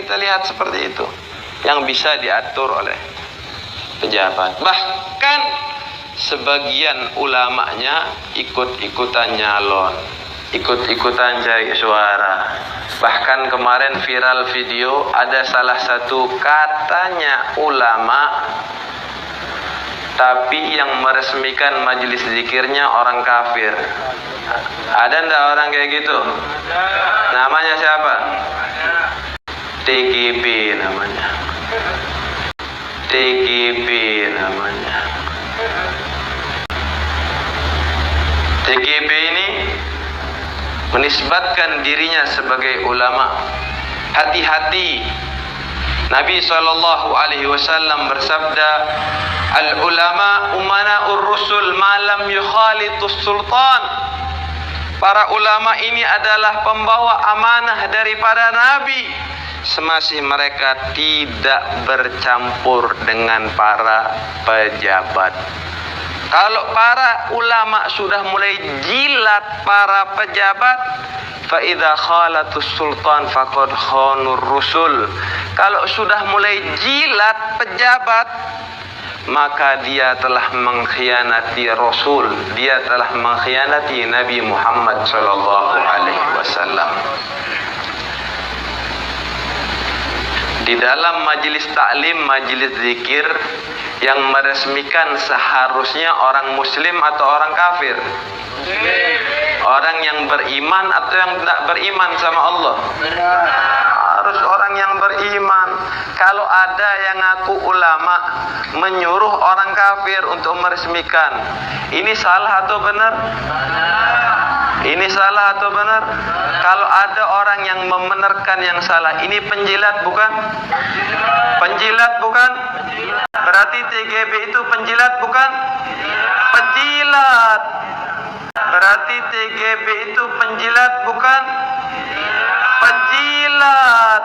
kita lihat seperti itu yang bisa diatur oleh pejabat. Bahkan sebagian ulamanya ikut-ikutan nyalon, ikut-ikutan cari suara. Bahkan kemarin viral video ada salah satu katanya ulama, tapi yang meresmikan majelis zikirnya orang kafir. Ada ndak orang kayak gitu? Namanya siapa? TGB namanya. TGB namanya. TGB ini menisbatkan dirinya sebagai ulama. Hati-hati. Nabi SAW bersabda, al-ulama umana'ur rusul malam yukhalitus sultan. Para ulama ini adalah pembawa amanah daripada Nabi semasih mereka tidak bercampur dengan para pejabat. Kalau para ulama sudah mulai jilat para pejabat, fa idza khalatus sultan faqad khanur rusul. Kalau sudah mulai jilat pejabat, maka dia telah mengkhianati Rasul, dia telah mengkhianati Nabi Muhammad sallallahu alaihi wasallam. Di dalam majelis taklim, majelis zikir, yang meresmikan seharusnya orang muslim atau orang kafir? Orang yang beriman atau yang tidak beriman sama Allah? Harus orang yang beriman. Kalau ada yang ngaku ulama menyuruh orang kafir untuk meresmikan, ini salah atau benar? Ini salah atau benar? Kalau ada orang yang membenarkan yang salah, ini penjilat bukan? Penjilat bukan? Berarti TGB itu penjilat bukan? Penjilat. Berarti TGB itu penjilat bukan? Penjilat.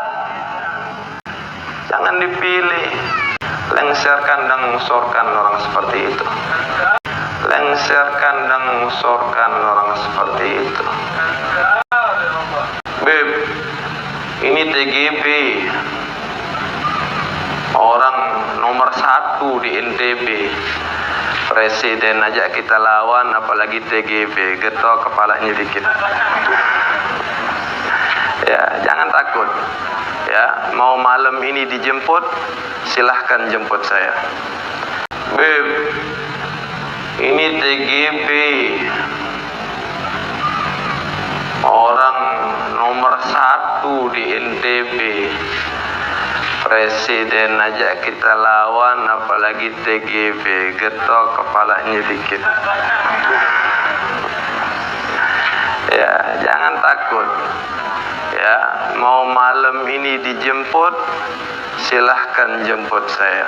Jangan dipilih. Lengserkan dan mengsorkan orang seperti itu. Lengserkan dan mengsorkan orang seperti itu. Beb, ini TGB, orang nomor 1 di NTB. Presiden aja kita lawan, apalagi TGB. Getok kepalanya dikit. Ya, jangan takut. Ya, mau malam ini dijemput, silahkan jemput saya. Beb, ini TGB, orang nomor 1 di NTB. Presiden aja kita lawan, apalagi TGB. Getok kepalanya dikit. Ya, jangan takut. Ya, mau malam ini dijemput, silahkan jemput saya.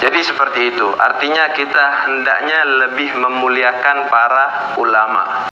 Jadi seperti itu. Artinya kita hendaknya lebih memuliakan para ulama.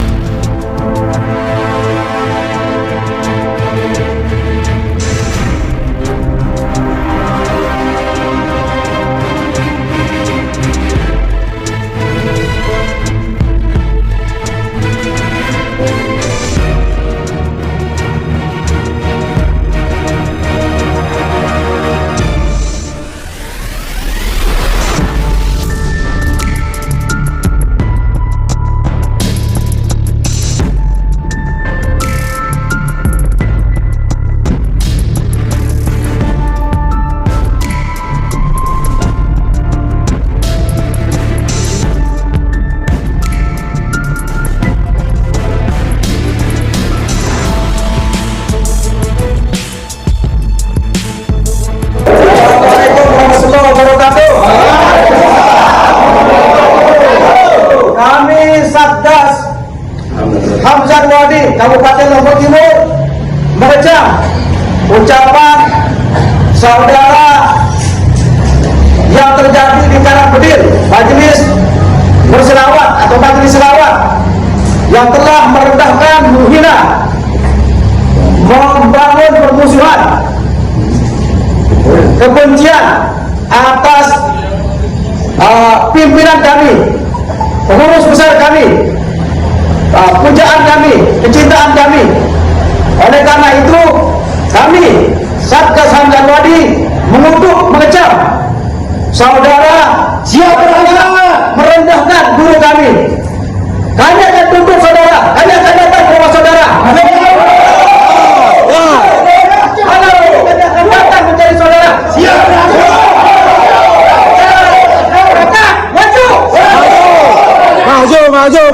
Kabupaten Lombok Timur merecam ucapan saudara yang terjadi di Karangbedir, majelis berselawat atau majelis selawat, yang telah merendahkan, menghina, membangun permusuhan, kebencian atas pimpinan kami, pengurus besar kami, pujaan kami, kecintaan kami. Oleh karena itu Kami Satgas Hamzah Wadi mengutuk, mengecam saudara siapa merendahkan guru kami. Kami akan tuntut saudara, kami akan datang ke rumah saudara. Kami akan datang mencari saudara. Maju.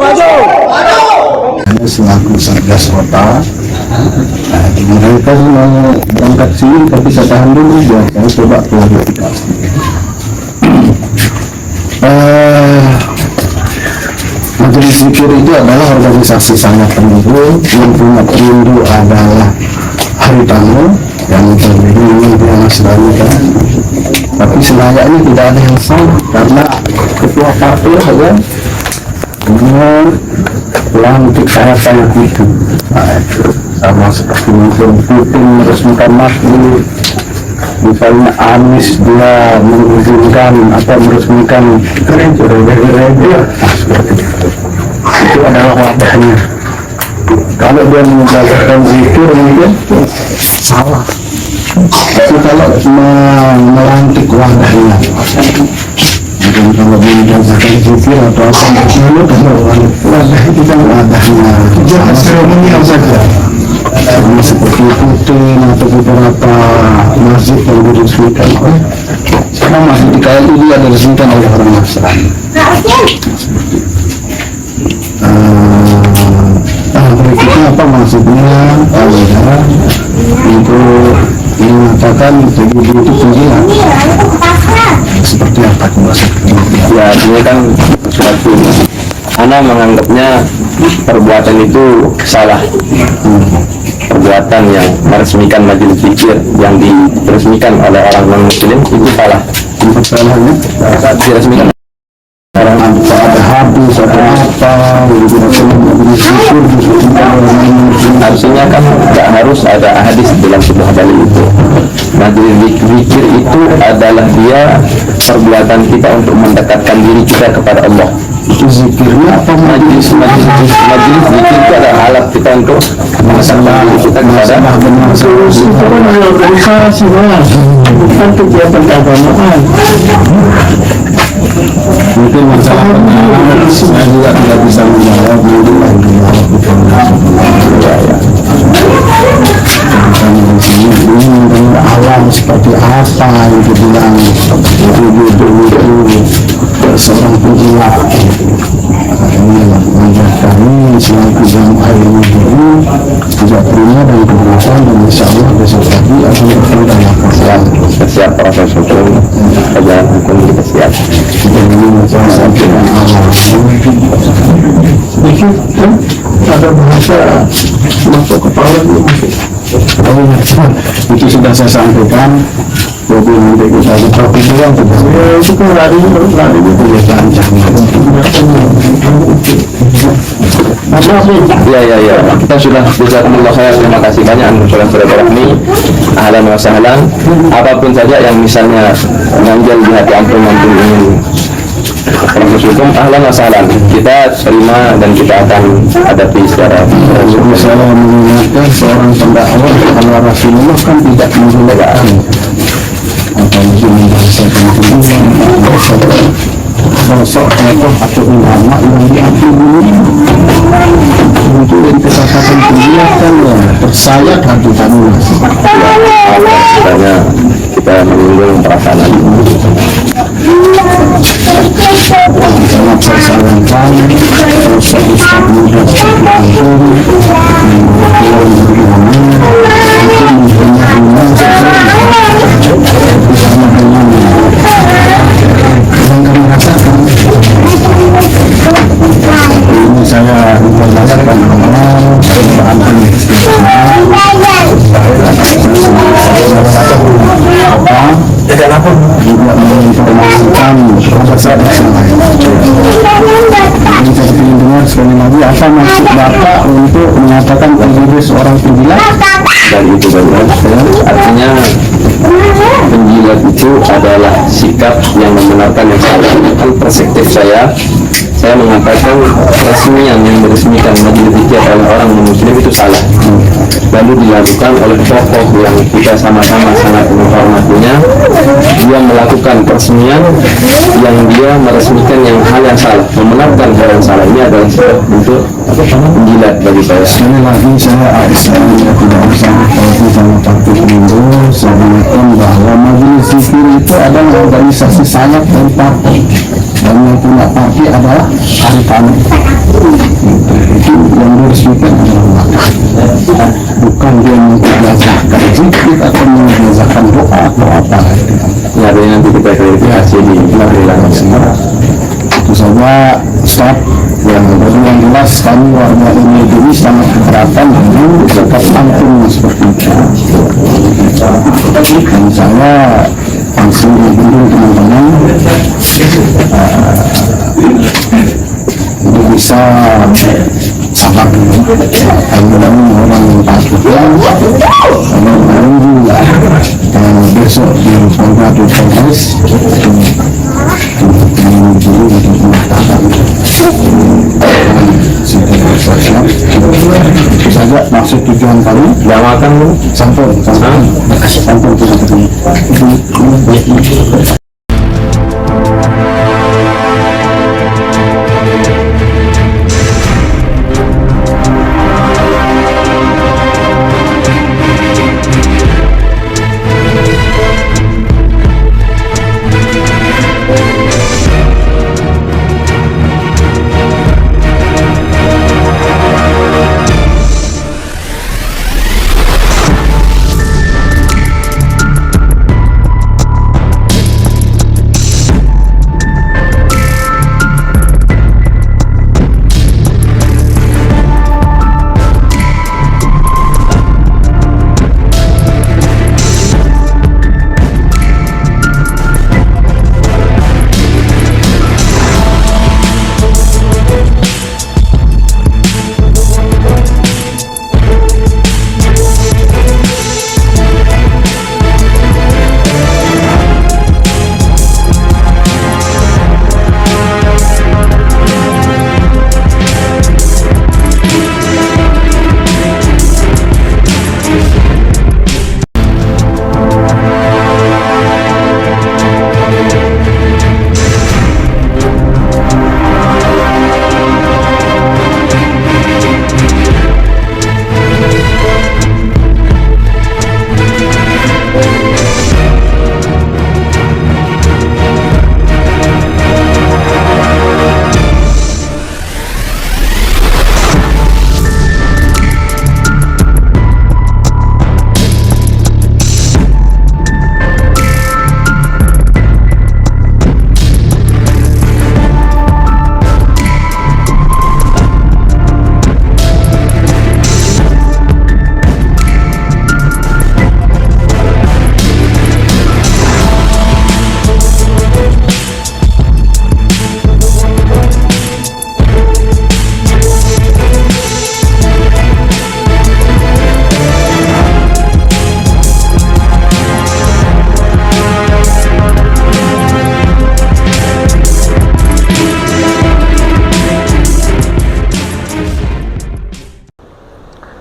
Saya selaku Satgas Kota, mereka mau berangkat sini tapi saya tahan dulu biar saya coba klarifikasi. Majelis Zikir itu adalah organisasi sangat penting yang punya perindu adalah hari tamu yang terdiri memang dia Nasrani kan, tapi selayaknya tidak ada yang salah karena ketua partai saja pelantik saya itu sama seperti mungkin Putin meresmikan masjid, misalnya Anies dia mengizinkan atau meresmikan gereja, itu adalah wadahnya. Kalau dia menjalankan zikir mungkin salah, tapi kalau melantik wadahnya, mungkin kalau menjalankan zikir atau apa lalu kalau wadah itu kan wadahnya jangan seremonial saja, sama seperti Putin atau beberapa masjid yang diresmikan oleh sekarang masjid di KLI dia diresmikan oleh orang Nasrani. Berikutnya apa maksudnya untuk mengatakan TGB itu penjilat seperti apa maksudnya? Ya ini kan suatu Ana menganggapnya perbuatan itu salah. Perbuatan yang meresmikan majelis zikir yang diresmikan oleh orang non muslim itu salah. Untuk salahnya Diresmikan orang ada habis ada apa harusnya kan nggak harus ada hadis dalam sebuah dalil itu. Majelis zikir itu adalah dia perbuatan kita untuk mendekatkan diri kita kepada Allah. itu zikirnya apa Majelis zikir itu adalah alat kita untuk mendekatkan diri kita kepada itu kan organisasi bukan kegiatan keagamaan. Mungkin masalah penanganan saya juga tidak bisa menjawab, mungkin lagi di sini ini alam seperti apa yang dibilang itu seorang penjilat. Ini mengajar kami selaku jamaah ini dulu tidak terima dan keberatan, dan insya Allah besok pagi akan kita lakukan setiap proses hukum perjalanan hukum kita siap. dan ini masalah sampai alam sedikit kan ada bahasa masuk kepala itu sudah saya sampaikan. Jadi nanti kita buka pikiran itu kan lari itu boleh panjang. Ya. Kita sudah jazakumullah khair. Terima kasih banyak Anwar Rahmi. Ahlan wa sahlan. Apapun saja yang misalnya menganjal di hati antum ingin proses hukum, ahlan wa sahlan. Kita terima dan kita akan hadapi secara Saya mengingatkan seorang pendakwah kalau Rasulullah kan tidak menggunakan apalagi membahasakan sosok tokoh atau ulama yang diakui untuk dikatakan penjilat kan ya tersayat hati kami. Sebenarnya kita menyinggung perasaan Sangat saya sarankan sosok Ustaz muda seperti antum itu menghina bersama dengan yang kami rasakan. Ini saya informasikan perubahan juga menginformasikan kepada saat yang lain. Jadi saya ingin dengar sekali lagi apa maksud Bapak untuk mengatakan PBB seorang penjilat? dan itu artinya penjilat itu adalah sikap yang membenarkan yang salah. Kan perspektif saya mengatakan resmian yang meresmikan majelis zikir oleh orang non-muslim itu salah, lalu dilakukan oleh tokoh yang kita sama-sama sangat menghormatinya, dia melakukan peresmian yang dia meresmikan hal yang salah, membenarkan hal yang salah. Ini adalah sebuah bentuk menjilat bagi saya. Sekali lagi saya tidak usah sama partai Perindo. Saya ingatkan bahwa majelis zikir itu adalah organisasi sayap dari partai, dan yang punya partai adalah Haritanu. Itu yang diresmikan adalah bukan dia mengijazakan zikir atau mengijazakan doa atau apa. Ya, nanti kita klarifikasi di belakang. Itu saja Ustaz. Yang jelas kami warga ini sangat keberatan dengan zakat ampun seperti itu. Dan saya langsung menghubungi teman-teman untuk bisa sabar dulu. Kami orang yang takutnya kami menunggu besok di Polda Polres itu saja maksud tujuan kami. Tidak makan lu? Sampun.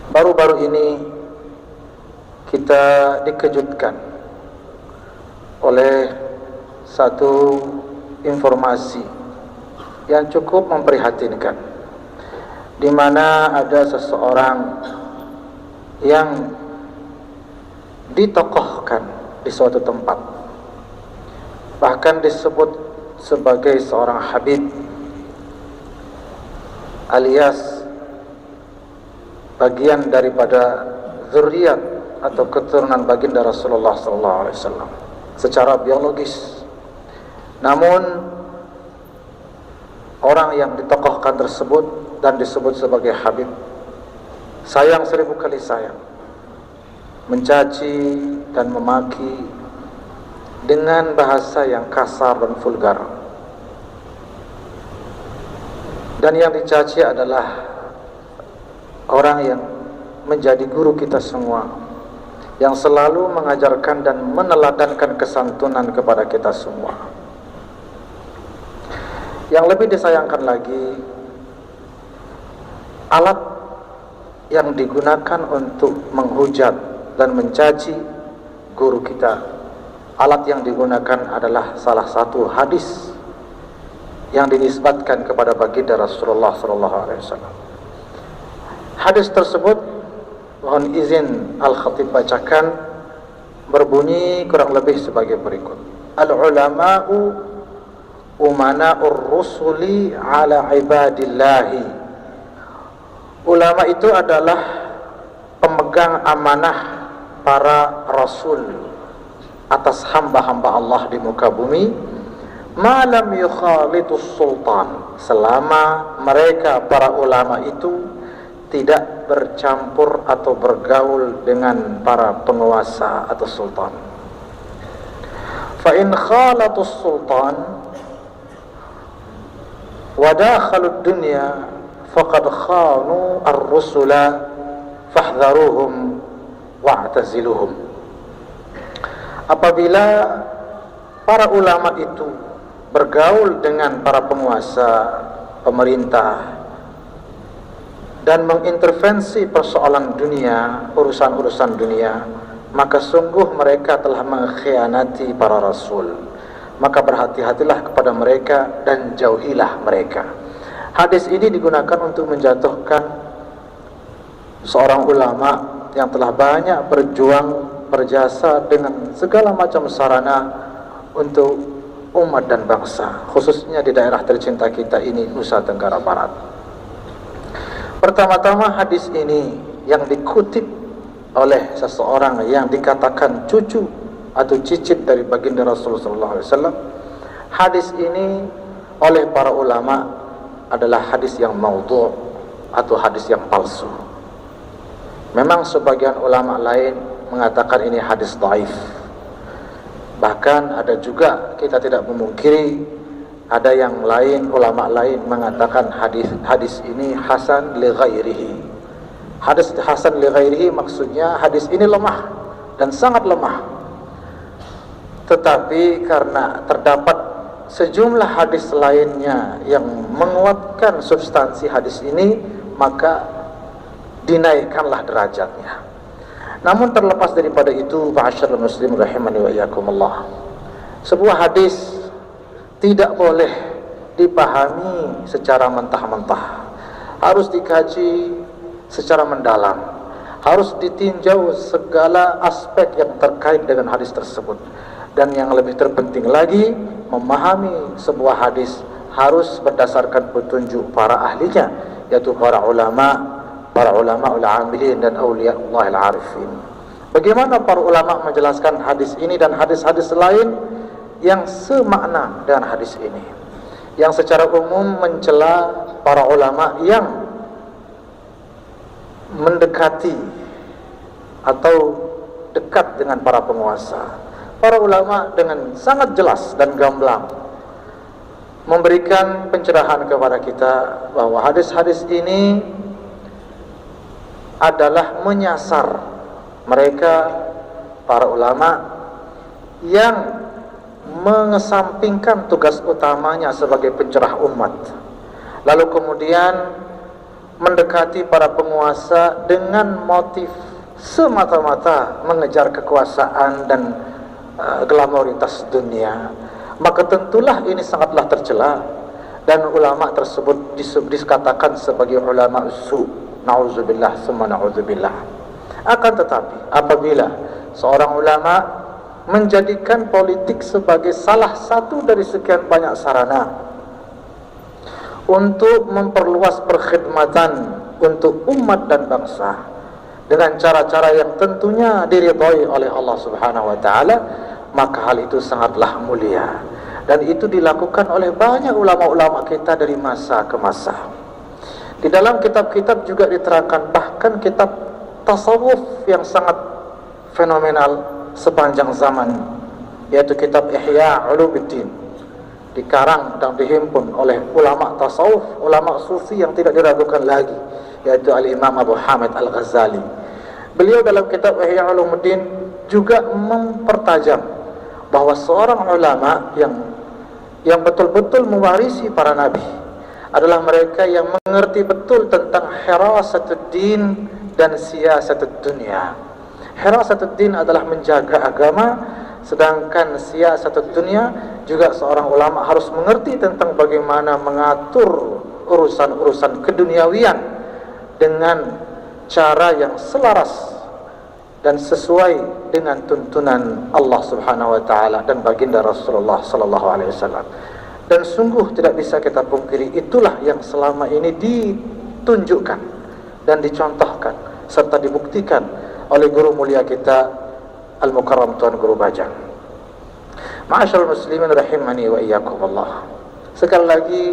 Baru-baru ini kita dikejutkan oleh satu informasi yang cukup memprihatinkan, di mana ada seseorang yang ditokohkan di suatu tempat, bahkan disebut sebagai seorang Habib alias bagian daripada zuriat atau keturunan baginda Rasulullah SAW secara biologis. Namun orang yang ditokohkan tersebut dan disebut sebagai Habib, sayang 1000 kali sayang, mencaci dan memaki dengan bahasa yang kasar dan vulgar. Dan yang dicaci adalah orang yang menjadi guru kita semua, yang selalu mengajarkan dan meneladankan kesantunan kepada kita semua. Yang lebih disayangkan lagi, alat yang digunakan untuk menghujat dan mencaci guru kita. Alat yang digunakan adalah salah satu hadis yang dinisbatkan kepada baginda Rasulullah SAW. Hadis tersebut, mohon izin Al-Khatib bacakan, berbunyi kurang lebih sebagai berikut. Al-ulama'u umana'ur rusuli ala ibadillahi. Ulama itu adalah pemegang amanah para rasul atas hamba-hamba Allah di muka bumi, malam yukhalitus sultan, selama mereka para ulama itu tidak bercampur atau bergaul dengan para penguasa atau sultan. Fa in khalatus sultan wa dakhalud dunya faqad khanu ar-rusula fahdharuhum wa'taziluhum. Apabila para ulama itu bergaul dengan para penguasa, pemerintah, dan mengintervensi persoalan dunia, urusan-urusan dunia, maka sungguh mereka telah mengkhianati para rasul. Maka berhati-hatilah kepada mereka dan jauhilah mereka. Hadis ini digunakan untuk menjatuhkan seorang ulama yang telah banyak berjuang, berjasa dengan segala macam sarana untuk umat dan bangsa, khususnya di daerah tercinta kita ini, Nusa Tenggara Barat. Pertama-tama hadis ini yang dikutip oleh seseorang yang dikatakan cucu atau cicit dari baginda Rasulullah SAW. Hadis ini oleh para ulama adalah hadis yang maudhu' atau hadis yang palsu. Memang sebagian ulama lain mengatakan ini hadis dhaif. Bahkan ada juga, kita tidak memungkiri, ada yang lain, ulama lain mengatakan hadis ini hasan li ghairihi. Hadis hasan li ghairihi maksudnya hadis ini lemah dan sangat lemah. Tetapi karena terdapat sejumlah hadis lainnya yang menguatkan substansi hadis ini, maka dinaikkanlah derajatnya. Namun terlepas daripada itu, ma'asyiral muslimin rahimani wa iyyakumullah, sebuah hadis tidak boleh dipahami secara mentah-mentah. Harus dikaji secara mendalam. Harus ditinjau segala aspek yang terkait dengan hadis tersebut. Dan yang lebih terpenting lagi, memahami sebuah hadis harus berdasarkan petunjuk para ahlinya, yaitu para ulama ul-amilin dan awliyaullah al-arifin. Bagaimana para ulama menjelaskan hadis ini dan hadis-hadis lain yang semakna dengan hadis ini, yang secara umum mencela para ulama yang mendekati atau dekat dengan para penguasa. Para ulama dengan sangat jelas dan gamblang memberikan pencerahan kepada kita bahwa hadis-hadis ini adalah menyasar mereka para ulama yang mengesampingkan tugas utamanya sebagai pencerah umat, lalu kemudian mendekati para penguasa dengan motif semata-mata mengejar kekuasaan dan glamoritas dunia. Maka tentulah ini sangatlah tercela, dan ulama tersebut dikatakan sebagai ulama su', na'udzubillah summa na'udzubillah. Akan tetapi apabila seorang ulama menjadikan politik sebagai salah satu dari sekian banyak sarana untuk memperluas perkhidmatan untuk umat dan bangsa dengan cara-cara yang tentunya diridhai oleh Allah Subhanahu wa taala, maka hal itu sangatlah mulia, dan itu dilakukan oleh banyak ulama-ulama kita dari masa ke masa. Di dalam kitab-kitab juga diterangkan, bahkan kitab tasawuf yang sangat fenomenal sepanjang zaman, yaitu kitab Ihya Ulumuddin, dikarang dan dihimpun oleh ulama tasawuf, ulama sufi yang tidak diragukan lagi, yaitu Al-Imam Abu Hamid Al-Ghazali. Beliau dalam kitab Ihya Ulumuddin juga mempertajam bahwa seorang ulama yang betul-betul mewarisi para nabi adalah mereka yang mengerti betul tentang hirasatuddin dan siyasatud dunia. Hirasatud din adalah menjaga agama, sedangkan siyasatud dunia juga seorang ulama harus mengerti tentang bagaimana mengatur urusan-urusan keduniawian dengan cara yang selaras dan sesuai dengan tuntunan Allah Subhanahu wa taala dan baginda Rasulullah sallallahu alaihi wasallam. Dan sungguh tidak bisa kita pungkiri, itulah yang selama ini ditunjukkan dan dicontohkan serta dibuktikan oleh guru mulia kita Al-Mukarram Tuan Guru Bajang. Ma'asyiral muslimin rahimani wa iyyakumullah. Sekali lagi,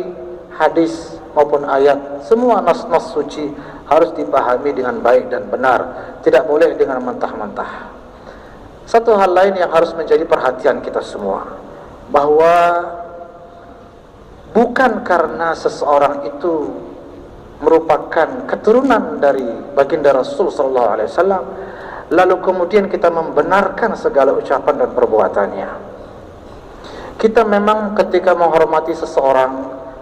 hadis maupun ayat, semua nas-nas suci harus dipahami dengan baik dan benar, tidak boleh dengan mentah-mentah. Satu hal lain yang harus menjadi perhatian kita semua, bahwa bukan karena seseorang itu merupakan keturunan dari baginda Rasul sallallahu alaihi wasallam lalu kemudian kita membenarkan segala ucapan dan perbuatannya. Kita memang ketika menghormati seseorang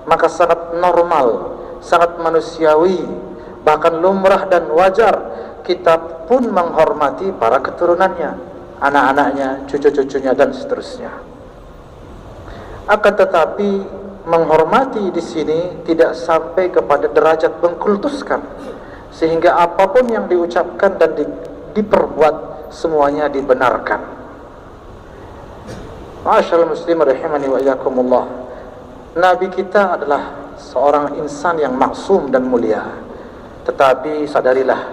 maka sangat normal, sangat manusiawi, bahkan lumrah dan wajar kita pun menghormati para keturunannya, anak-anaknya, cucu-cucunya dan seterusnya. Akan tetapi menghormati di sini tidak sampai kepada derajat mengkultuskan, sehingga apapun yang diucapkan dan diperbuat semuanya dibenarkan. Ma'asyiral muslimin rahimani wa iyyakumullah. Nabi kita adalah seorang insan yang maksum dan mulia, tetapi sadarilah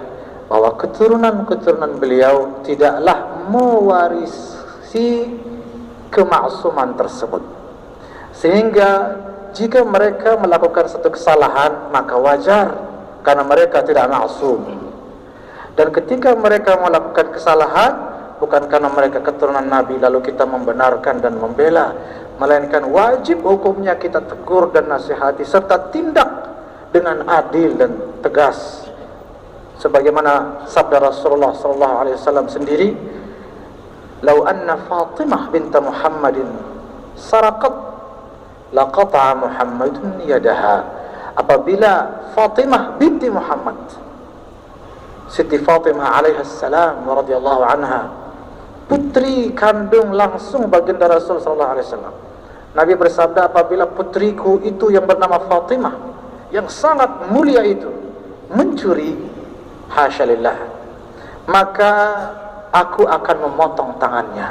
bahwa keturunan-keturunan beliau tidaklah mewarisi kemaksuman tersebut. Sehingga jika mereka melakukan satu kesalahan maka wajar, karena mereka tidak maksum. Dan ketika mereka melakukan kesalahan bukan karena mereka keturunan Nabi lalu kita membenarkan dan membela, melainkan wajib hukumnya kita tegur dan nasihati serta tindak dengan adil dan tegas. Sebagaimana sabda Rasulullah sallallahu alaihi wasallam sendiri, "Lau anna Fatimah binta Muhammadin saraqat laqata'a Muhammadun yadaha." Apabila Fatimah binti Muhammad, Siti Fatimah alaihi salam radhiyallahu anha, putri kandung langsung baginda Rasul sallallahu alaihi wasallam, Nabi bersabda, apabila putriku itu yang bernama Fatimah yang sangat mulia itu mencuri, hasyalillah, maka aku akan memotong tangannya.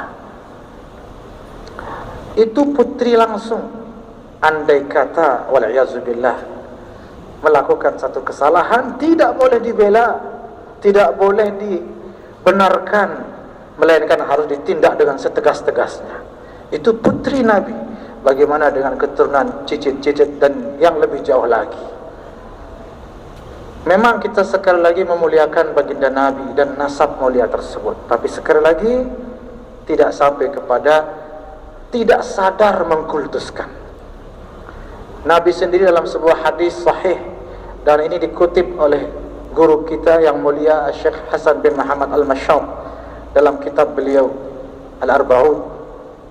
Itu putri langsung. Andai kata wal'iyazubillah melakukan satu kesalahan, tidak boleh dibela, tidak boleh dibenarkan, melainkan harus ditindak dengan setegas-tegasnya. Itu putri Nabi. Bagaimana dengan keturunan cicit-cicit dan yang lebih jauh lagi? Memang kita sekali lagi memuliakan baginda Nabi dan nasab mulia tersebut, tapi sekali lagi tidak sampai kepada tidak sadar mengkultuskan. Nabi sendiri dalam sebuah hadis sahih, dan ini dikutip oleh guru kita yang mulia Syekh Hasan bin Muhammad Al-Mashab dalam kitab beliau Al-Arba'un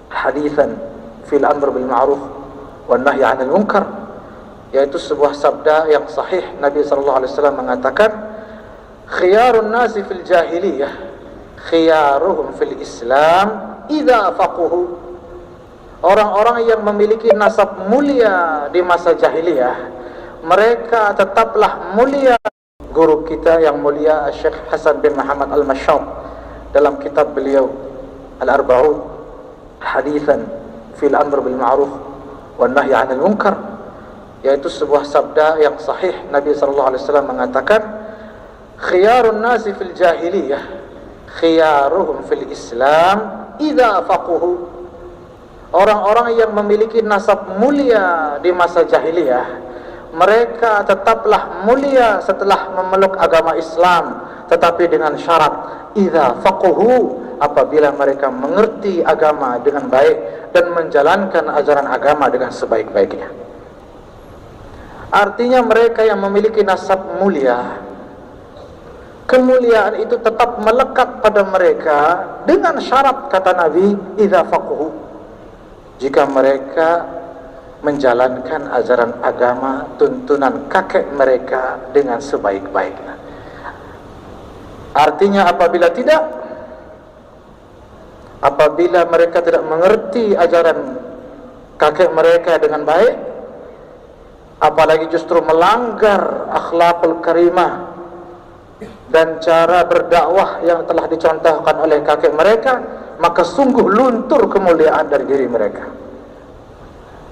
Hadithan fil Amr bil Ma'ruf wan Nahy 'anil Munkar, yaitu sebuah sabda yang sahih. Nabi sallallahu alaihi wasallam mengatakan, khiyarun nasi fil jahiliyah khiyaruhum fil Islam idza faquhu. Orang-orang yang memiliki nasab mulia di masa jahiliyah, mereka tetaplah mulia. Guru kita yang mulia Syekh Hasan bin Muhammad Al-Mashab dalam kitab beliau Al-Arba'un Hadithan fil Amr bil Ma'ruf wan Nahy 'anil Munkar, yaitu sebuah sabda yang sahih. Nabi sallallahu alaihi wasallam mengatakan, khiyarun nasi fil jahiliyah khiyaruhum fil Islam idza faquhu. Orang-orang yang memiliki nasab mulia di masa jahiliyah, mereka tetaplah mulia setelah memeluk agama Islam, tetapi dengan syarat idza faquhu, apabila mereka mengerti agama dengan baik dan menjalankan ajaran agama dengan sebaik-baiknya. Artinya mereka yang memiliki nasab mulia, kemuliaan itu tetap melekat pada mereka dengan syarat, kata Nabi, idza faquhu, jika mereka menjalankan ajaran agama tuntunan kakek mereka dengan sebaik-baiknya. Artinya apabila mereka tidak mengerti ajaran kakek mereka dengan baik, apalagi justru melanggar akhlakul karimah dan cara berdakwah yang telah dicontohkan oleh kakek mereka, maka sungguh luntur kemuliaan dari diri mereka,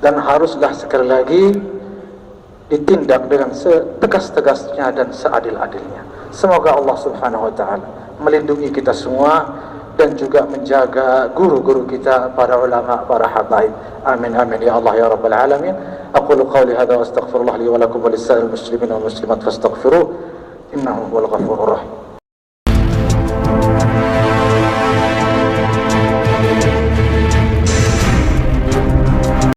dan haruslah sekali lagi ditindak dengan setegas-tegasnya dan seadil-adilnya. Semoga Allah Subhanahu wa taala melindungi kita semua dan juga menjaga guru-guru kita, para ulama, para habaib. Amin amin ya Allah ya rabbal alamin. Aqulu qawli hadza wa astaghfirullah li wa lakum wa lisa'il muslimin wal muslimat fastaghfiruh innahu huwal ghafurur rahim.